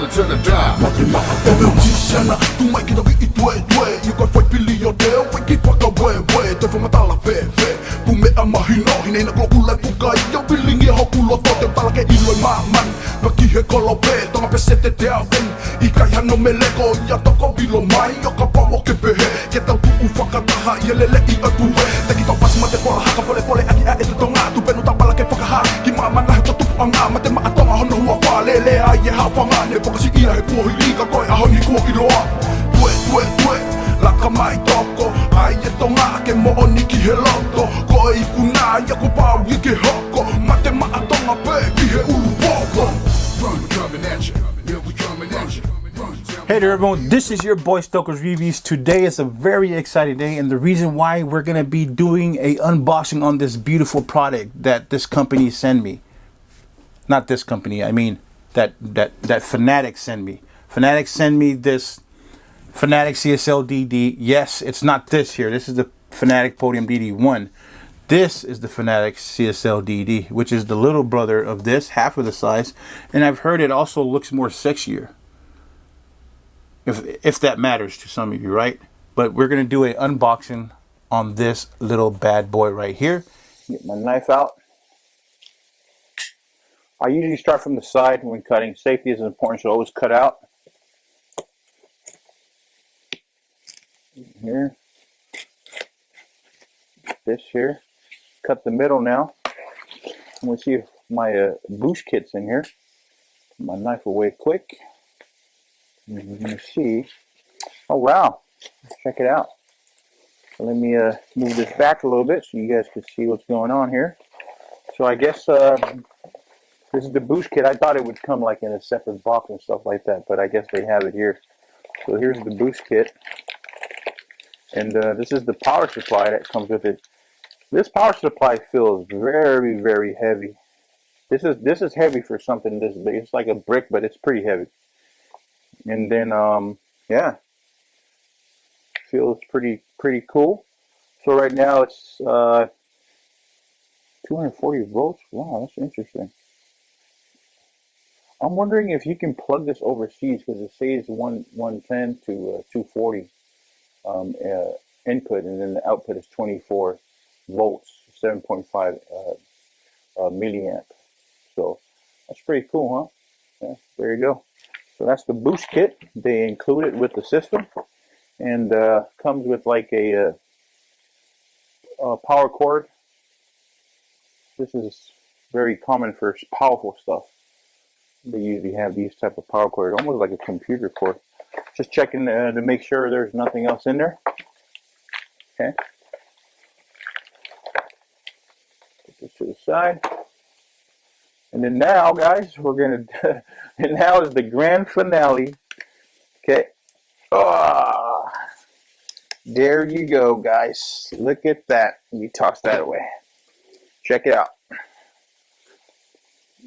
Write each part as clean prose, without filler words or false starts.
trying to turn the dial. Musiciana, tu mai kina vi I tue You got fight pili o te wiki whaka we Te whamatala fe Pu mea mahino Hine na glokule pukai Ia wilingi hoku loto Te palake iloi maaman Paki he kolo pe Tonga pesete te au en I kai hano me leko Ia toko bilo mai O ka pawo ke pehe Ke tau tuu whakataha Ia lele I atu he Te ki tau pasi ma te kora haka Pole pole aki a e te tonga Tu penu tau palake whakaha Ki maamana he to tupu anga Ma te maa tonga hono hua wha Lele ai e hawhanga Ne whakasi ia he puohi lika Koe a hongi kua i loa Tue Laka mai toko Ai e tonga ke mooni ki he loto Koe I kuna ia ko pau I ke hoko Ma te maa tonga pe ki he ulu woko Run, coming at you. Yeah, we coming at you. Hey there everyone, this is your boy Stoker's Reviews. Today is a very exciting day, and the reason why we're going to be doing a unboxing on this beautiful product that this company sent me. Not this company, I mean that Fanatec sent me. Fanatec sent me this Fanatec CSL DD. Yes, it's not this here. This is the Fanatec Podium DD1. This is the Fanatec CSL DD, which is the little brother of this, half of the size. And I've heard it also looks more sexier. If that matters to some of you, right? But we're going to do an unboxing on this little bad boy right here. Get my knife out. I usually start from the side when cutting. Safety is important, so always cut out. Here. This here. Cut the middle now. I'm going to see if my boost kit's in here. Put my knife away quick. And we're going to see. Oh wow. Check it out. So let me move this back a little bit so you guys can see what's going on here. So I guess this is the boost kit. I thought it would come like in a separate box and stuff like that, but I guess they have it here. So here's the boost kit. And this is the power supply that comes with it. This power supply feels very, very heavy. This is heavy for something this big. It's like a brick, but it's pretty heavy. And then yeah, feels pretty cool. So right now it's 240 volts. Wow, that's interesting. I'm wondering if you can plug this overseas because it says 110 to 240 input, and then the output is 24 volts, 7.5 milliamp. So that's pretty cool, huh? Yeah, there you go. So that's the boost kit. They include it with the system, and comes with like a power cord. This is very common for powerful stuff. They usually have these type of power cord, almost like a computer cord. Just checking to make sure there's nothing else in there. Okay. Put this to the side. And then now, guys, we're going to, and now is the grand finale. Okay. Oh, there you go, guys. Look at that. You toss that away. Check it out.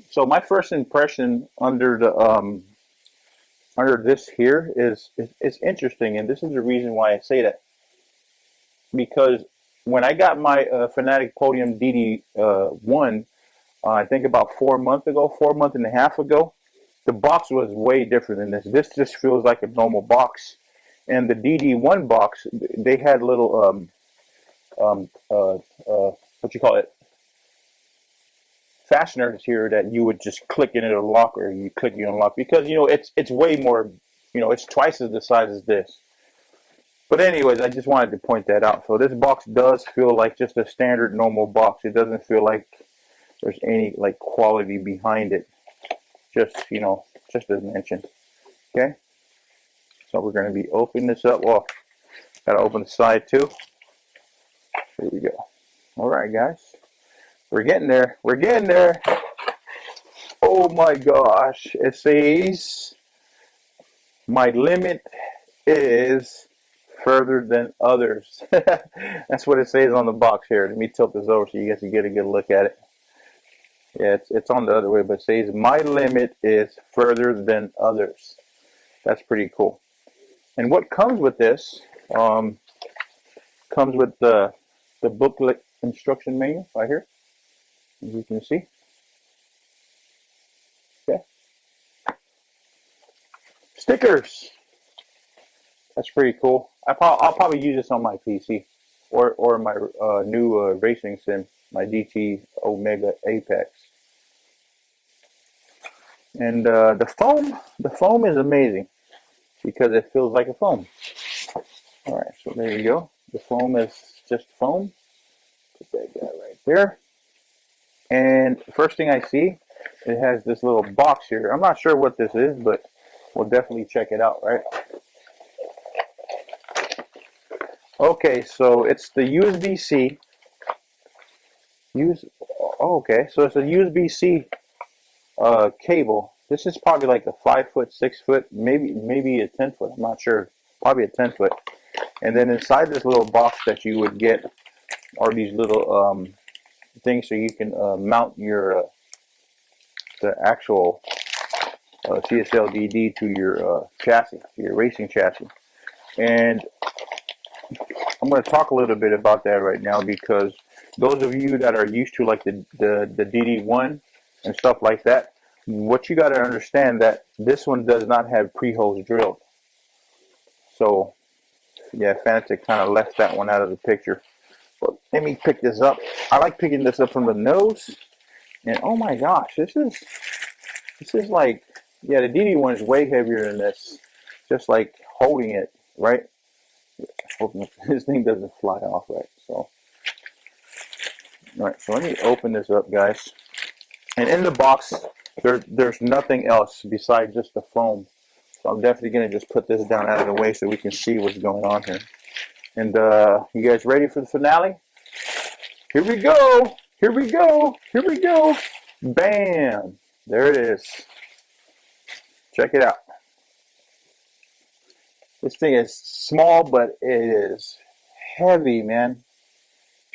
So my first impression under the under this here is interesting, and this is the reason why I say that. Because when I got my Fanatec Podium DD1, I think about 4 months and a half ago, the box was way different than this. This just feels like a normal box. And the DD1 box, they had little, what you call it, fasteners here that you would just click and it'll lock, or you click, you unlock. Because, you know, it's way more, you know, it's twice as the size as this. But anyways, I just wanted to point that out. So this box does feel like just a standard normal box. It doesn't feel like there's any like quality behind it. Just, you know, just as mentioned. Okay. So we're going to be opening this up. Well, got to open the side too. Here we go. All right, guys. We're getting there. We're getting there. Oh my gosh. It says my limit is further than others. That's what it says on the box here. Let me tilt this over so you guys can get a good look at it. Yeah, it's on the other way, but it says my limit is further than others. That's pretty cool. And what comes with this comes with the booklet instruction manual right here, as you can see. Okay. Stickers. That's pretty cool. I'll probably use this on my PC or my new racing sim, my GT Omega Apex. And the foam is amazing because it feels like a foam. All right, so there you go. The foam is just foam. Put that guy right there. And the first thing I see, it has this little box here. I'm not sure what this is, but we'll definitely check it out, right? Okay, so it's the USB-C. Okay, so it's a USB-C cable. This is probably like a 5 foot, 6 foot, maybe a 10 foot. I'm not sure. Probably a 10 foot. And then inside this little box that you would get are these little things so you can mount your the actual CSL DD to your chassis, your racing chassis. And I'm going to talk a little bit about that right now because those of you that are used to like the DD1 and stuff like that, what you got to understand that this one does not have pre-holes drilled. So yeah, Fanatec kind of left that one out of the picture. But let me pick this up. I like picking this up from the nose. And oh my gosh, this is like, yeah, the DD1 is way heavier than this. Just like holding it, right? Hoping this thing doesn't fly off, right? So, all right. So let me open this up, guys. And in the box, there's nothing else besides just the foam. So I'm definitely gonna just put this down out of the way so we can see what's going on here. And you guys ready for the finale? Here we go. Here we go. Here we go. Bam! There it is. Check it out. This thing is small, but it is heavy, man.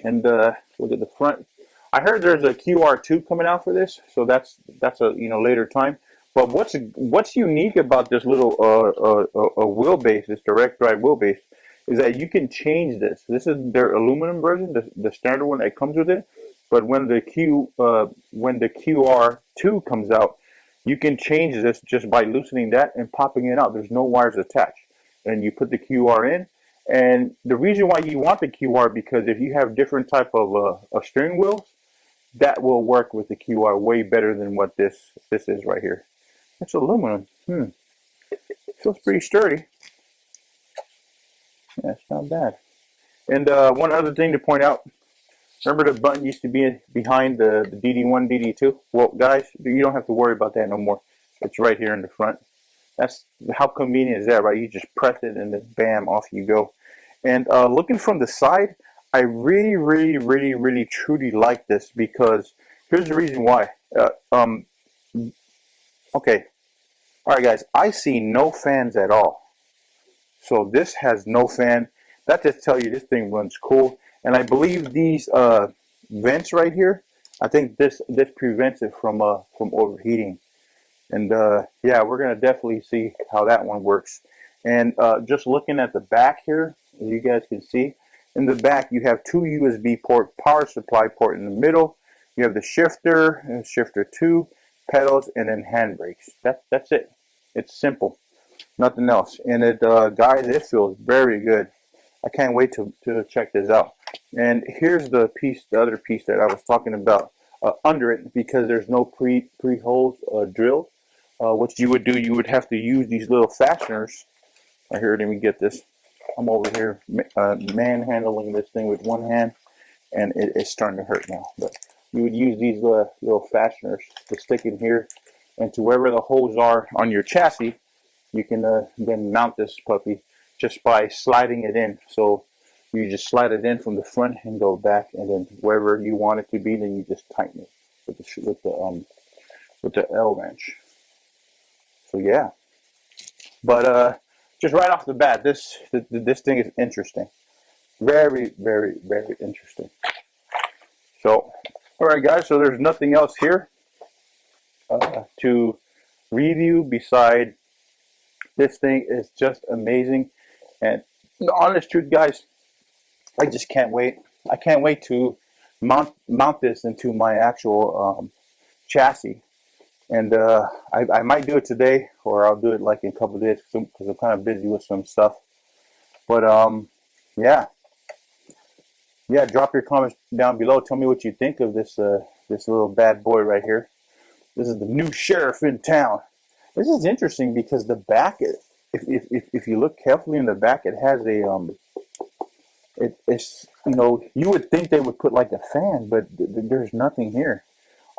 And look at the front. I heard there's a QR2 coming out for this, so that's a later time. But what's unique about this little wheelbase, this direct drive wheelbase, is that you can change this. This is their aluminum version, the standard one that comes with it. But when the QR2 comes out, you can change this just by loosening that and popping it out. There's no wires attached. And you put the QR in. And the reason why you want the QR, because if you have different type of steering wheels, that will work with the QR way better than what this is right here. It's aluminum. Feels pretty sturdy. Yeah, it's not bad. And one other thing to point out, remember the button used to be behind the DD1, DD2? Well, guys, you don't have to worry about that no more. It's right here in the front. That's how convenient is that, right? You just press it and then bam, off you go. And looking from the side, I really, really, really, really, truly like this because here's the reason why. Okay. All right, guys, I see no fans at all. So this has no fan. That just tells you this thing runs cool. And I believe these vents right here, I think this prevents it from overheating. And yeah, we're gonna definitely see how that one works. And just looking at the back here, as you guys can see, in the back you have two USB port, power supply port in the middle. You have the shifter, and shifter 2, pedals, and then handbrakes. That's it. It's simple, nothing else. And it, guys, it feels very good. I can't wait to check this out. And here's the other piece that I was talking about under it, because there's no pre-holes drilled. What you would do, you would have to use these little fasteners. Right here, let me get this. I'm over here manhandling this thing with one hand, and it's starting to hurt now. But you would use these little fasteners to stick in here, and to wherever the holes are on your chassis, you can then mount this puppy just by sliding it in. So you just slide it in from the front and go back, and then wherever you want it to be, then you just tighten it with the L wrench. So yeah, but just right off the bat, this thing is interesting, very, very, very interesting. So, all right, guys. So there's nothing else here to review beside this thing is just amazing. And the honest truth, guys, I just can't wait. I can't wait to mount this into my actual chassis. And I might do it today, or I'll do it like in a couple of days because I'm kind of busy with some stuff. But yeah, yeah. Drop your comments down below. Tell me what you think of this little bad boy right here. This is the new sheriff in town. This is interesting because the back, if you look carefully in the back, it has a it's you would think they would put like a fan, but there's nothing here.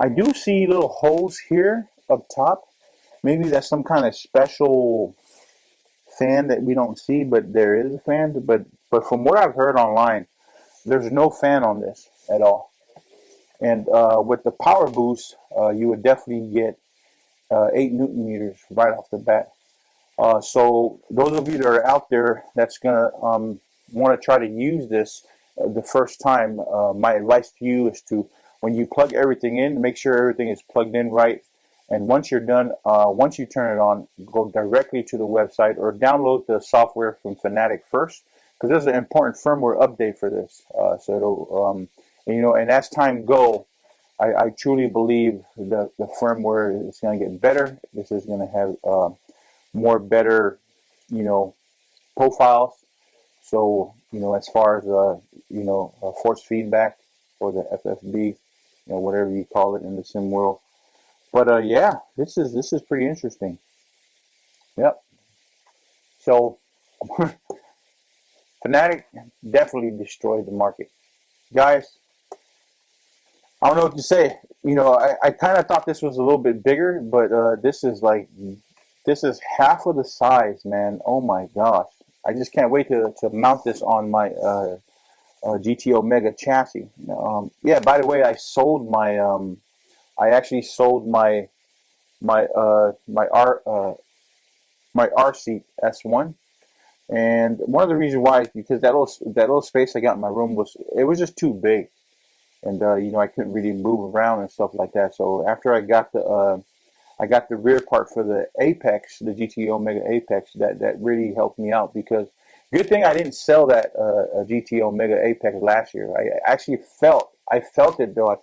I do see little holes here up top. Maybe that's some kind of special fan that we don't see, but there is a fan. But from what I've heard online, there's no fan on this at all. And with the power boost, you would definitely get 8 Newton meters right off the bat. So those of you that are out there that's gonna want to try to use this the first time, my advice to you is to, when you plug everything in, make sure everything is plugged in right. And once you're done, once you turn it on, go directly to the website or download the software from Fanatec first, because there's an important firmware update for this. So it'll, and as time go, I truly believe the firmware is going to get better. This is going to have more better, profiles. So, as far as, force feedback or the FFB, whatever you call it in the sim world. But yeah, this is pretty interesting. Yep. So Fanatec definitely destroyed the market, guys. I don't know what to say. I kind of thought this was a little bit bigger, but this is half of the size, man. Oh my gosh! I just can't wait to mount this on my GTO Mega chassis. Yeah. By the way, I actually sold my R seat S1, and one of the reasons why is because that little space I got in my room was just too big, and I couldn't really move around and stuff like that. So after I got the rear part for the Apex, the GTO Mega Apex, that really helped me out, because good thing I didn't sell that GTO Mega Apex last year. I felt it though. I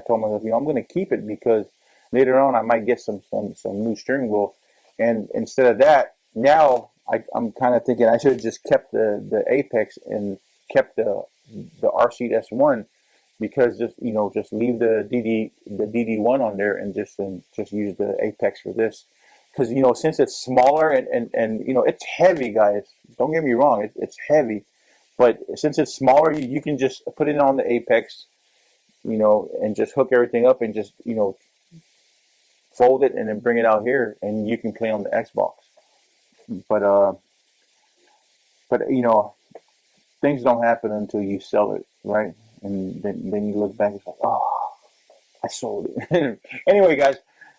told myself, I'm going to keep it because later on I might get some new steering wheel, and instead of that, now I'm kind of thinking I should have just kept the Apex and kept the RC S1, because just leave the DD1 on there and just use the Apex for this, because since it's smaller and it's heavy, guys. Don't get me wrong, it's heavy, but since it's smaller, you can just put it on the Apex, and just hook everything up and just fold it and then bring it out here, and you can play on the Xbox. But things don't happen until you sell it, right? And then you look back and it's like, oh, I sold it. Anyway, guys,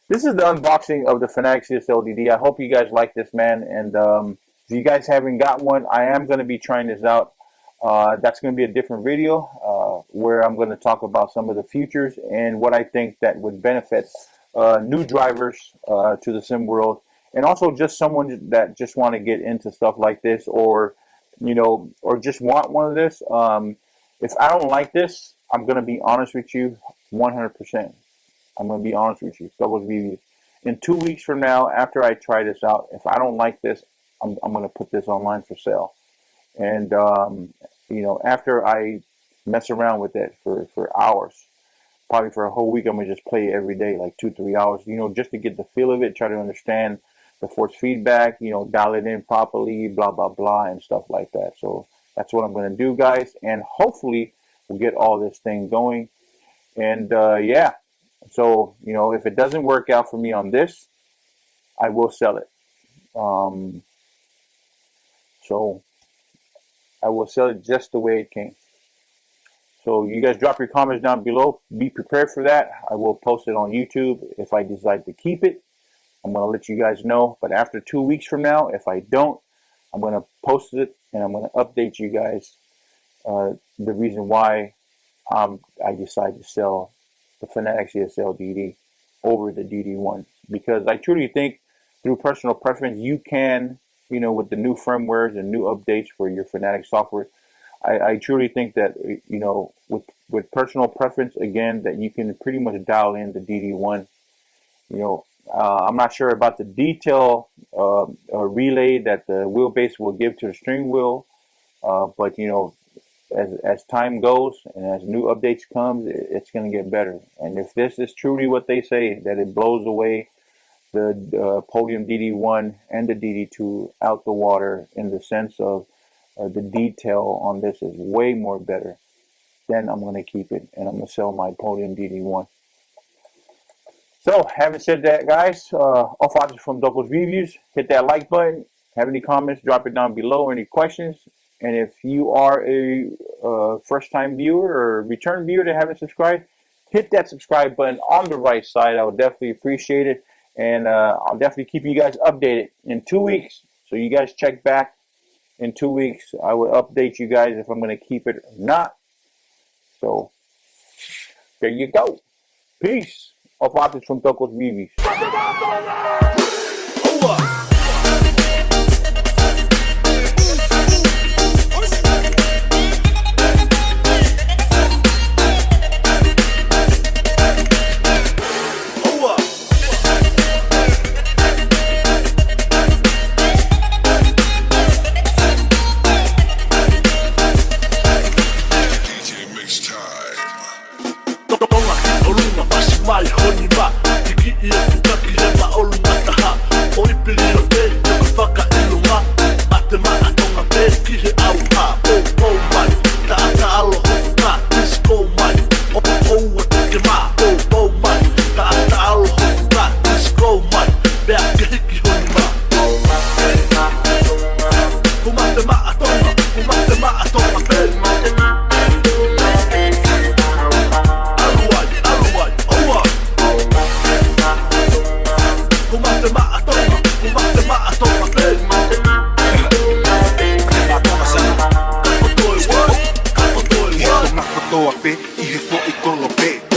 this is the unboxing of the Fanatec CSL DD. I hope you guys like this, man. And if you guys haven't got one, I am going to be trying this out. That's going to be a different video where I'm going to talk about some of the features and what I think that would benefit new drivers to the sim world, and also just someone that just want to get into stuff like this, or or just want one of this. If I don't like this, I'm going to be honest with you, 100%. I'm going to be honest with you. So in 2 weeks from now, after I try this out, if I don't like this, I'm going to put this online for sale. And, after I mess around with it for hours, probably for a whole week, I'm going to just play it every day, like 2-3 hours, just to get the feel of it, try to understand the force feedback, dial it in properly, blah, blah, blah, and stuff like that. So that's what I'm going to do, guys. And hopefully we'll get all this thing going. And yeah, so, if it doesn't work out for me on this, I will sell it. So I will sell it just the way it came. So you guys drop your comments down below. Be prepared for that. I will post it on YouTube. If I decide to keep it, I'm going to let you guys know. But after 2 weeks from now, if I don't, I'm going to post it and I'm going to update you guys the reason why I decided to sell the Fanatec CSL DD over the DD1. Because I truly think through personal preference, you can, with the new firmwares and new updates for your Fanatec software, I truly think that, with personal preference, again, that you can pretty much dial in the DD1 I'm not sure about the detail relay that the wheelbase will give to the steering wheel, but as time goes and as new updates comes, it's going to get better. And if this is truly what they say, that it blows away the Podium DD1 and the DD2 out the water in the sense of the detail on this is way more better, then I'm going to keep it and I'm going to sell my Podium DD1. So, having said that, guys, off options from Douglas Reviews. Hit that like button. Have any comments, drop it down below. Any questions? And if you are a first-time viewer or return viewer that haven't subscribed, hit that subscribe button on the right side. I would definitely appreciate it. And I'll definitely keep you guys updated in 2 weeks. So you guys check back in 2 weeks. I will update you guys if I'm going to keep it or not. So, there you go. Peace. Off options from Douglas Reviews. Mai honi ma, tiki ia kukaki he maolu mataha. Oi pili o te, joka whaka ilunga. Mate maa tonga te, ki he auha. Po mai, ta ata alo hoku ka, disco mai. Oua teke maa, po mai, ta ata alo hoku ka, disco mai. Bea ke hiki honi ma. Kumate maa tonga, kumate maa tonga pe. Toa pe, i he fo i kolo pe.